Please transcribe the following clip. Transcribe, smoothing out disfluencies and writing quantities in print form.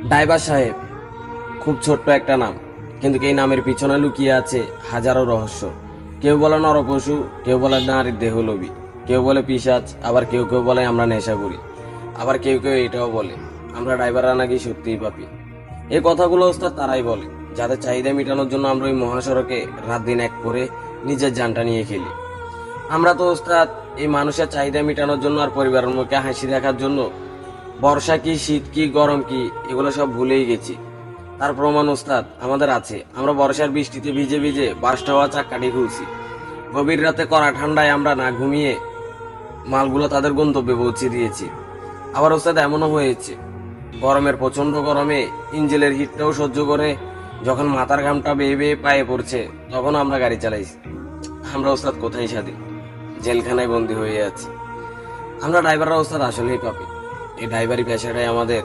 Driver সাহেব খুব ছোট্ট একটা নাম, কিন্তু এই নামের পিছনে লুকিয়ে আছে হাজারো রহস্য। কেউ বলে নরপশু, কেউ বলে নারীর দেহলোভী, কেউ বলে পিশাচ, আবার কেউ কেউ বলে আমরা নেশা করি, আবার কেউ কেউ এটাও বলে আমরা ড্রাইভাররা নাকি সত্যিই পাপি। এই কথাগুলো ওস্তাদ তারাই বলে যাদের চাহিদা মেটানোর জন্য আমরা ওই মহাসড়কে রাত দিন এক করে নিজের জানটা নিয়ে খেলি। আমরা তো ওস্তাদ এই মানুষের চাহিদা মেটানোর জন্য আর পরিবারের মুখে হাসি দেখার জন্য বর্ষা কি, শীত কি, গরম কি, এগুলো সব ভুলেই গেছি। তার প্রমাণ ওস্তাদ আমাদের আছে। আমরা বর্ষার বৃষ্টিতে ভিজে ভিজে বাসটা হওয়া চাক্কাটি খুলছি। গভীর রাতে কড়া ঠান্ডায় আমরা না ঘুমিয়ে মালগুলো তাদের গন্তব্যে পৌঁছে দিয়েছি। আবার ওস্তাদ এমনও হয়েছে গরমের প্রচন্ড গরমে ইঞ্জিনের হিটটাও সহ্য করে যখন মাথার ঘামটা বেয়ে বেয়ে পায়ে পড়ছে তখন আমরা গাড়ি চালাইছি। আমরা ওস্তাদ কোথায় স্বাধীন? জেলখানায় বন্দি হয়ে আছি। আমরা ড্রাইভাররা ওস্তাদ আসলেই পাপি। এই ড্রাইভারি পেশাটাই আমাদের